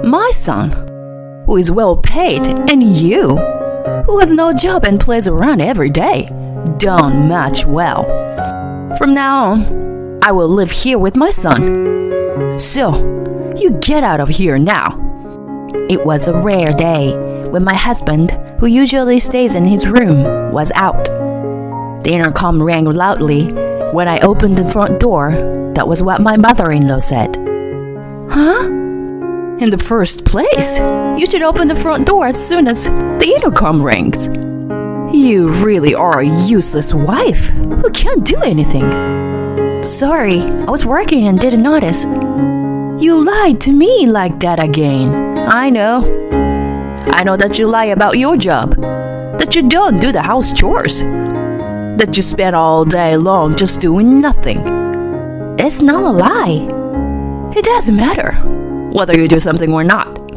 My son, who is well paid, and you, who has no job and plays around every day, don't match well. From now on, I will live here with my son. So, you get out of here now. It was a rare day when my husband, who usually stays in his room, was out. The intercom rang loudly. When I opened the front door, that was what my mother-in-law said. Huh? In the first place, you should open the front door as soon as the intercom rings. You really are a useless wife who can't do anything. Sorry, I was working and didn't notice. You lied to me like that again. I know that you lie about your job, that you don't do the house chores, that you spend all day long just doing nothing. It's not a lie. It doesn't matter whether you do something or not.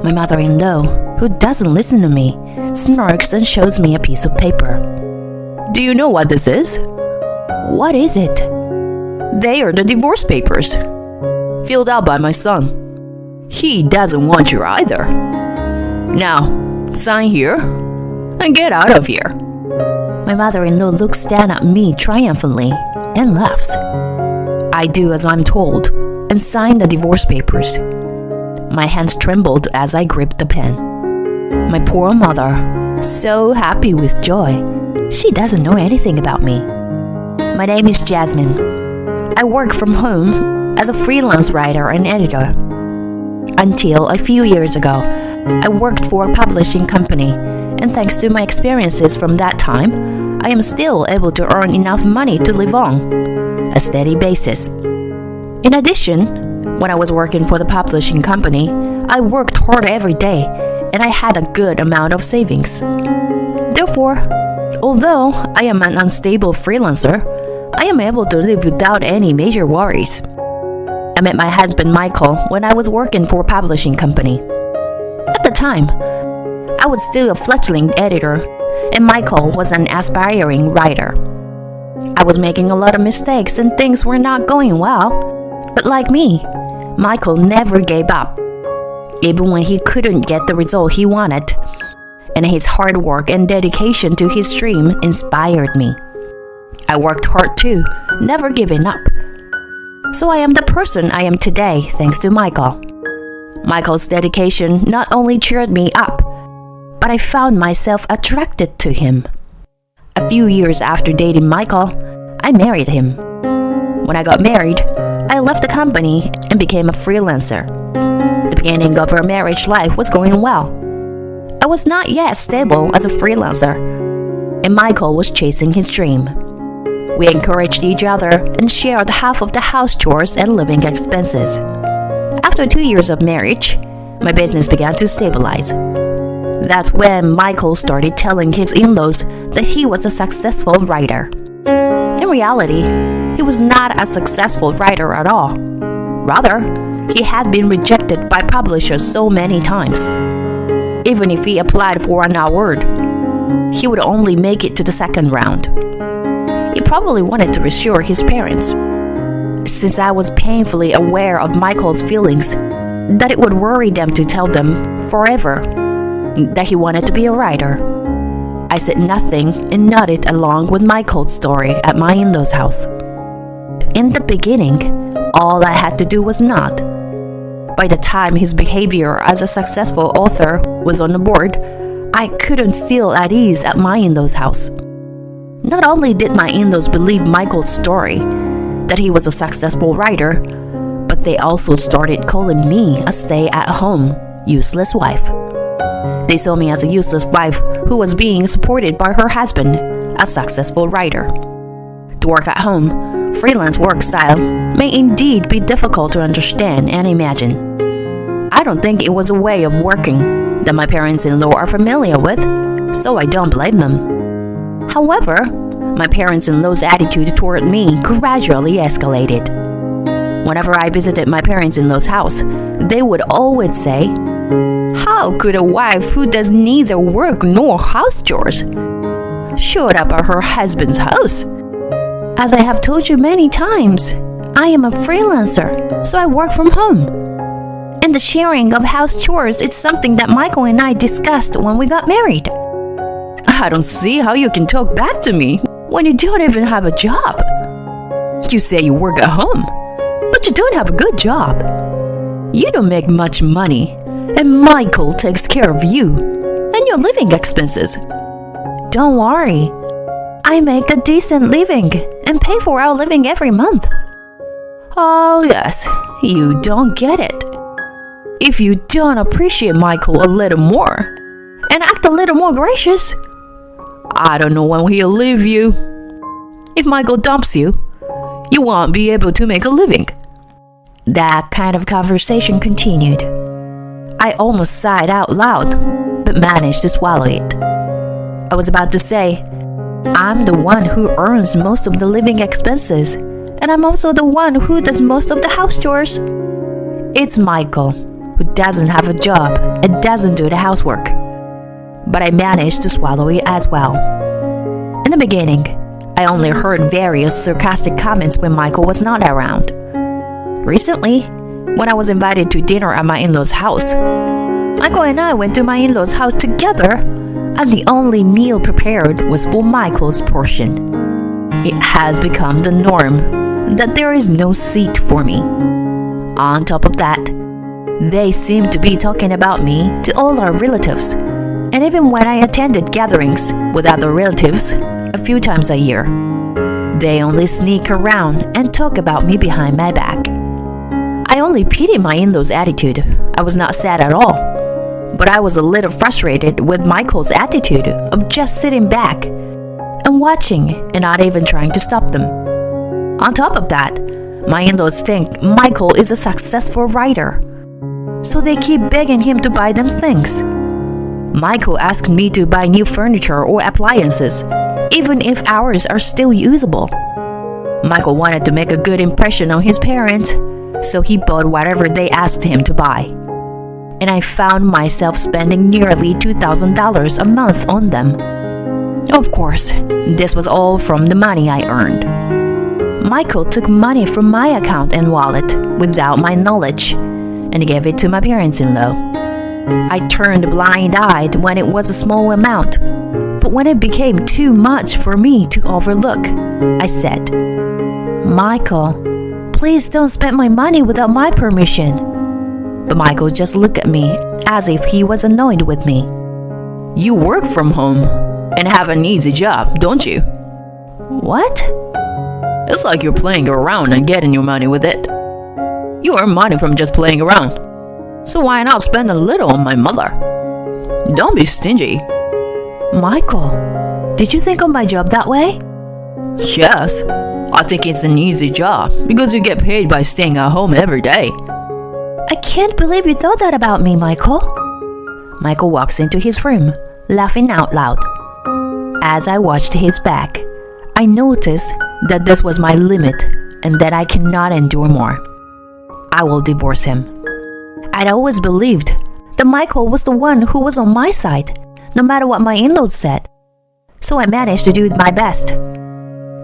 My mother-in-law, who doesn't listen to me, smirks and shows me a piece of paper. Do you know what this is? What is it? They are the divorce papers, filled out by my son. He doesn't want you either. Now, sign here and get out of here. My mother-in-law looks down at me triumphantly and laughs. I do as I'm told and sign the divorce papers. My hands trembled as I gripped the pen. My poor mother, so happy with joy. She doesn't know anything about me. My name is Jasmine. I work from home as a freelance writer and editor. Until a few years ago, I worked for a publishing company, and thanks to my experiences from that time, I am still able to earn enough money to live on a steady basis. In addition, when I was working for the publishing company, I worked hard every day, and I had a good amount of savings. Therefore, although I am an unstable freelancer, I am able to live without any major worries. I met my husband Michael when I was working for a publishing company. At the time, I was still a fledgling editor, and Michael was an aspiring writer. I was making a lot of mistakes and things were not going well. But like me, Michael never gave up, even when he couldn't get the result he wanted. And his hard work and dedication to his dream inspired me. I worked hard too, never giving up. So I am the person I am today thanks to Michael. Michael's dedication not only cheered me up, but I found myself attracted to him. A few years after dating Michael, I married him. When I got married, I left the company and became a freelancer. The beginning of our marriage life was going well. I was not yet stable as a freelancer, and Michael was chasing his dream. We encouraged each other and shared half of the house chores and living expenses. After 2 years of marriage, my business began to stabilize. That's when Michael started telling his in-laws that he was a successful writer. In reality, he was not a successful writer at all. Rather, he had been rejected by publishers so many times. Even if he applied for an award, he would only make it to the second round. He probably wanted to reassure his parents, since I was painfully aware of Michael's feelings, that it would worry them to tell them forever that he wanted to be a writer. I said nothing and nodded along with Michael's story at my in-laws' house. In the beginning, all I had to do was nod. By the time his behavior as a successful author was on the board, I couldn't feel at ease at my in-laws' house. Not only did my in-laws believe Michael's story, that he was a successful writer, but they also started calling me a stay-at-home, useless wife. They saw me as a useless wife who was being supported by her husband, a successful writer. To work at home, freelance work style may indeed be difficult to understand and imagine. I don't think it was a way of working that my parents-in-law are familiar with, so I don't blame them. However, my parents-in-law's attitude toward me gradually escalated. Whenever I visited my parents-in-law's house, they would always say, "How could a wife who does neither work nor house chores show up at her husband's house? As I have told you many times, I am a freelancer, so I work from home. And the sharing of house chores is something that Michael and I discussed when we got married. I don't see how you can talk back to me when you don't even have a job. You say you work at home, but you don't have a good job. You don't make much money, and Michael takes care of you and your living expenses. Don't worry, I make a decent living and pay for our living every month. Oh yes, you don't get it. If you don't appreciate Michael a little more and act a little more gracious, I don't know when he'll leave you. If Michael dumps you, you won't be able to make a living. That kind of conversation continued. I almost sighed out loud, but managed to swallow it. I was about to say, I'm the one who earns most of the living expenses, and I'm also the one who does most of the house chores. It's Michael, who doesn't have a job and doesn't do the housework. But I managed to swallow it as well. In the beginning, I only heard various sarcastic comments when Michael was not around. Recently, when I was invited to dinner at my in-laws' house, Michael and I went to my in-laws' house together, and the only meal prepared was for Michael's portion. It has become the norm that there is no seat for me. On top of that, they seem to be talking about me to all our relatives, and even when I attended gatherings with other relatives a few times a year, they only sneak around and talk about me behind my back. I only pity my in-laws' attitude. I was not sad at all, but I was a little frustrated with Michael's attitude of just sitting back and watching and not even trying to stop them. On top of that, my in-laws think Michael is a successful writer, so they keep begging him to buy them things. Michael asked me to buy new furniture or appliances, even if ours are still usable. Michael wanted to make a good impression on his parents, so he bought whatever they asked him to buy. And I found myself spending nearly $2,000 a month on them. Of course, this was all from the money I earned. Michael took money from my account and wallet without my knowledge and gave it to my parents-in-law. I turned blind-eyed when it was a small amount, but when it became too much for me to overlook, I said, "Michael, please don't spend my money without my permission." But Michael just looked at me as if he was annoyed with me. "You work from home and have an easy job, don't you?" "What?" "It's like you're playing around and getting your money with it. You earn money from just playing around, so why not spend a little on my mother? Don't be stingy." "Michael, did you think of my job that way?" "Yes, I think it's an easy job because you get paid by staying at home every day." "I can't believe you thought that about me, Michael." Michael walks into his room, laughing out loud. As I watched his back, I noticed that this was my limit and that I cannot endure more. I will divorce him. I'd always believed that Michael was the one who was on my side, no matter what my in-laws said. So I managed to do my best.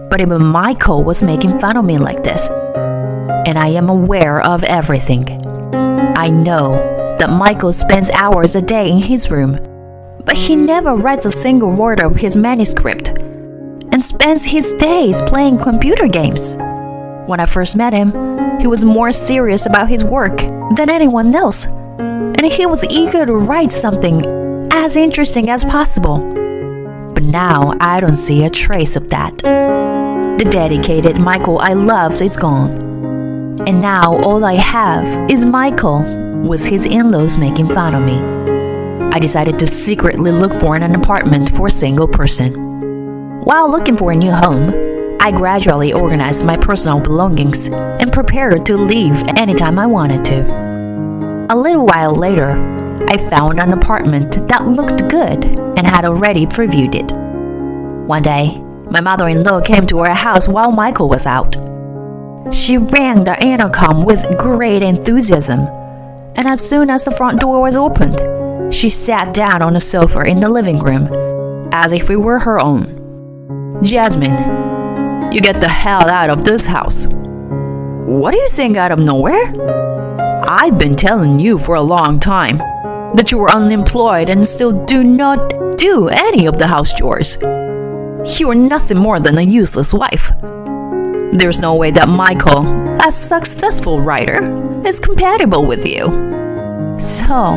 But even Michael was making fun of me like this. And I am aware of everything. I know that Michael spends hours a day in his room, but he never writes a single word of his manuscript and spends his days playing computer games. When I first met him, he was more serious about his work than anyone else, and he was eager to write something as interesting as possible. But now I don't see a trace of that. The dedicated Michael I loved is gone. And now all I have is Michael with his in-laws making fun of me. I decided to secretly look for an apartment for a single person. While looking for a new home, I gradually organized my personal belongings and prepared to leave anytime I wanted to. A little while later, I found an apartment that looked good and had already previewed it. One day, my mother-in-law came to our house while Michael was out. She rang the intercom with great enthusiasm, and as soon as the front door was opened, she sat down on a sofa in the living room, as if it were her own. "Jasmine, you get the hell out of this house." "What are you saying out of nowhere? I've been telling you for a long time that you were unemployed and still do not do any of the house chores. You are nothing more than a useless wife. There's no way that Michael, a successful writer, is compatible with you. So,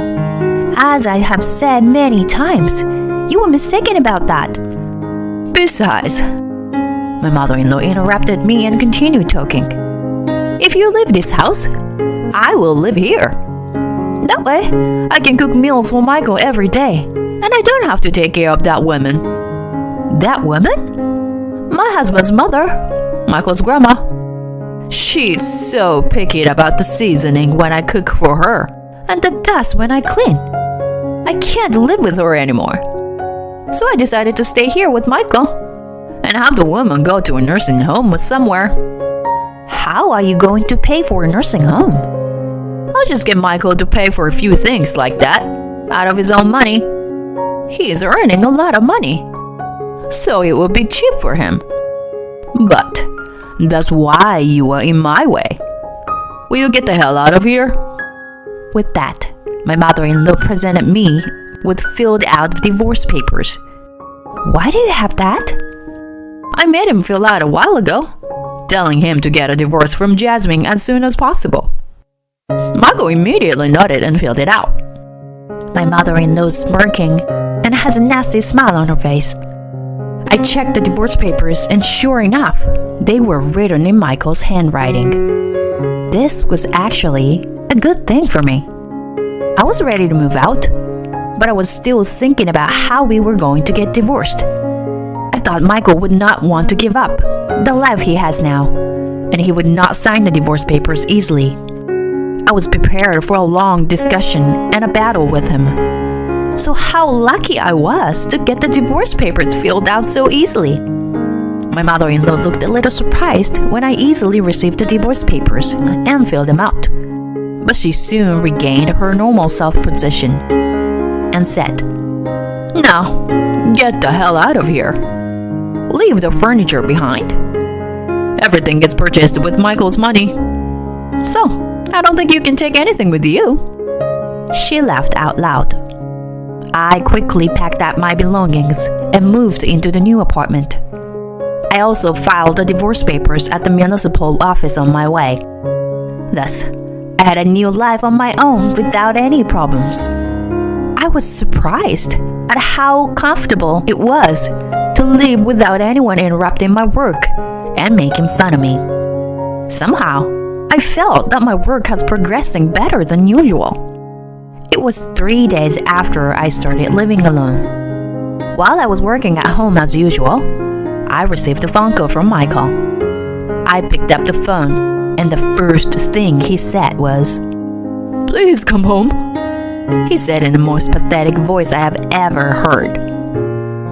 as I have said many times, you were mistaken about that. Besides, my mother-in-law interrupted me and continued talking. If you leave this house, I will live here. That way, I can cook meals for Michael every day, and I don't have to take care of that woman. That woman? My husband's mother, Michael's grandma. She's so picky about the seasoning when I cook for her, and the dust when I clean. I can't live with her anymore. So I decided to stay here with Michael and have the woman go to a nursing home somewhere. How are you going to pay for a nursing home? I'll just get Michael to pay for a few things like that out of his own money. He is earning a lot of money, so it will be cheap for him. But that's why you are in my way. Will you get the hell out of here? With that, my mother-in-law presented me with filled out divorce papers. Why do you have that? I made him fill out a while ago, telling him to get a divorce from Jasmine as soon as possible. Michael immediately nodded and filled it out. My mother-in-law is smirking and has a nasty smile on her face. I checked the divorce papers, and sure enough, they were written in Michael's handwriting. This was actually a good thing for me. I was ready to move out, but I was still thinking about how we were going to get divorced. I thought Michael would not want to give up the life he has now, and he would not sign the divorce papers easily. I was prepared for a long discussion and a battle with him. So how lucky I was to get the divorce papers filled out so easily. My mother-in-law looked a little surprised when I easily received the divorce papers and filled them out. But she soon regained her normal self-possession and said, "Now, get the hell out of here. Leave the furniture behind. Everything gets purchased with Michael's money. So, I don't think you can take anything with you." She laughed out loud. I quickly packed up my belongings and moved into the new apartment. I also filed the divorce papers at the municipal office on my way. Thus, I had a new life on my own without any problems. I was surprised at how comfortable it was to live without anyone interrupting my work and making fun of me. Somehow, I felt that my work was progressing better than usual. It was 3 days after I started living alone. While I was working at home as usual, I received a phone call from Michael. I picked up the phone, and the first thing he said was, "Please come home," he said in the most pathetic voice I have ever heard.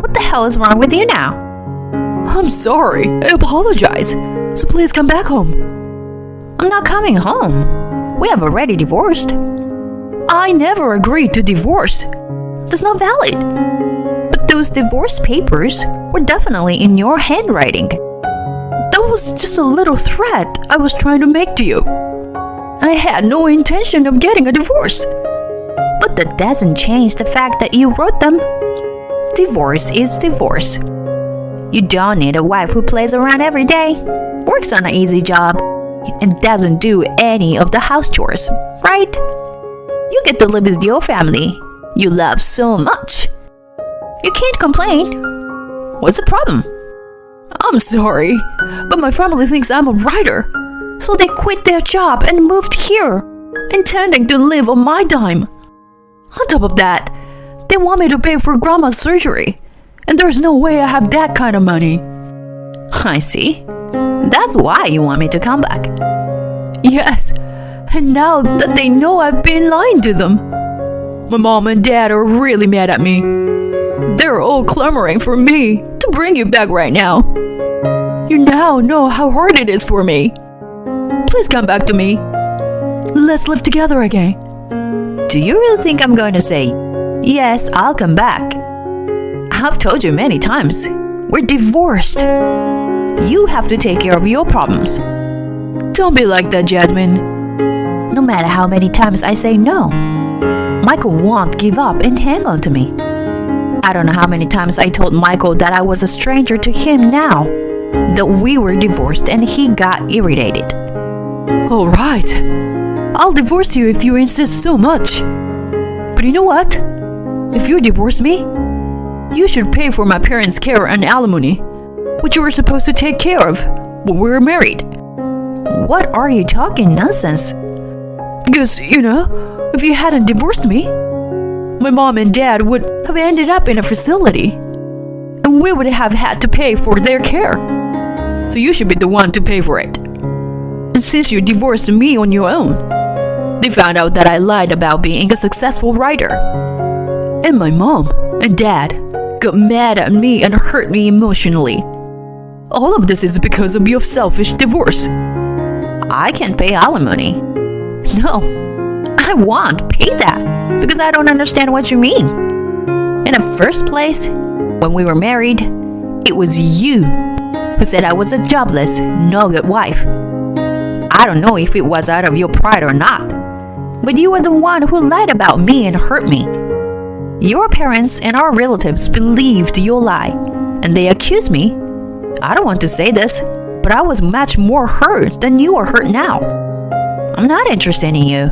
What the hell is wrong with you now? "I'm sorry, I apologize, so please come back home." I'm not coming home. We have already divorced. I never agreed to divorce. That's not valid. But those divorce papers were definitely in your handwriting. That was just a little threat I was trying to make to you. I had no intention of getting a divorce. But that doesn't change the fact that you wrote them. Divorce is divorce. You don't need a wife who plays around every day, works on an easy job, and doesn't do any of the house chores, right? You get to live with your family you love so much. You can't complain. What's the problem? I'm sorry, but my family thinks I'm a writer, so they quit their job and moved here, intending to live on my dime. On top of that, they want me to pay for grandma's surgery, and there's no way I have that kind of money. I see. That's why you want me to come back. Yes, and now that they know I've been lying to them, my mom and dad are really mad at me. They're all clamoring for me to bring you back right now. You now know how hard it is for me. Please come back to me. Let's live together again. Do you really think I'm going to say, yes, I'll come back? I've told you many times, we're divorced. You have to take care of your problems. Don't be like that, Jasmine. no matter how many times I say no. Michael won't give up and hang on to me. I don't know how many times I told Michael that I was a stranger to him now, that we were divorced, and he got irritated. All right, I'll divorce you if you insist so much. But you know what? If you divorce me, you should pay for my parents' care and alimony, which you were supposed to take care of when we were married. What are you talking nonsense? Because, if you hadn't divorced me, my mom and dad would have ended up in a facility, and we would have had to pay for their care. So you should be the one to pay for it. And since you divorced me on your own, they found out that I lied about being a successful writer. And my mom and dad got mad at me and hurt me emotionally. All of this is because of your selfish divorce. I can't pay alimony. No, I won't pay that because I don't understand what you mean. In the first place, when we were married, it was you who said I was a jobless, no good wife. I don't know if it was out of your pride or not, but you were the one who lied about me and hurt me. Your parents and our relatives believed your lie, and they accused me. I don't want to say this, but I was much more hurt than you are hurt now. I'm not interested in you,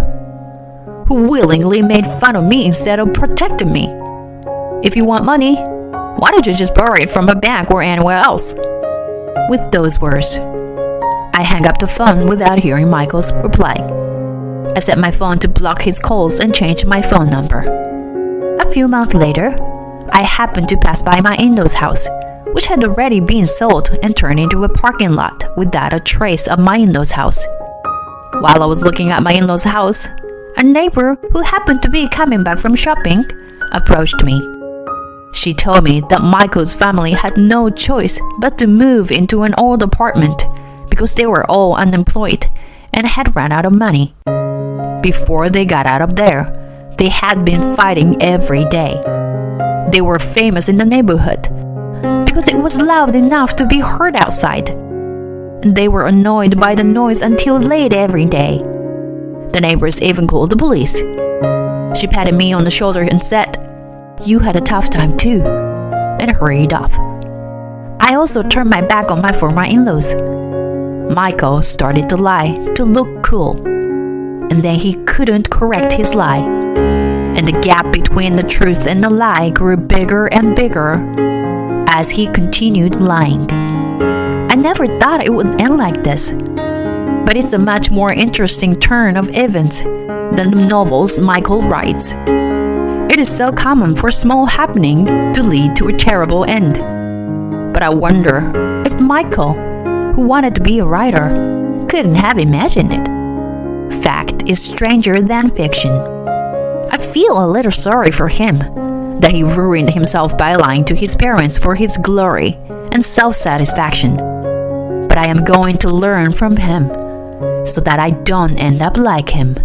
who willingly made fun of me instead of protecting me. If you want money, why don't you just borrow it from a bank or anywhere else? With those words, I hung up the phone without hearing Michael's reply. I set my phone to block his calls and changed my phone number. A few months later, I happened to pass by my in-laws' house, which had already been sold and turned into a parking lot without a trace of my in-laws' house. While I was looking at my in-laws' house, a neighbor who happened to be coming back from shopping approached me. She told me that Michael's family had no choice but to move into an old apartment because they were all unemployed and had run out of money. Before they got out of there, they had been fighting every day. They were famous in the neighborhood because it was loud enough to be heard outside. And they were annoyed by the noise until late every day. The neighbors even called the police. She patted me on the shoulder and said, "You had a tough time too," and hurried off. I also turned my back on my former in-laws. Michael started to lie to look cool, and then he couldn't correct his lie. And the gap between the truth and the lie grew bigger and bigger as he continued lying. I never thought it would end like this, but it's a much more interesting turn of events than the novels Michael writes. It is so common for a small happening to lead to a terrible end. But I wonder if Michael, who wanted to be a writer, couldn't have imagined it. Fact is stranger than fiction. I feel a little sorry for him, that he ruined himself by lying to his parents for his glory and self-satisfaction. But I am going to learn from him so that I don't end up like him.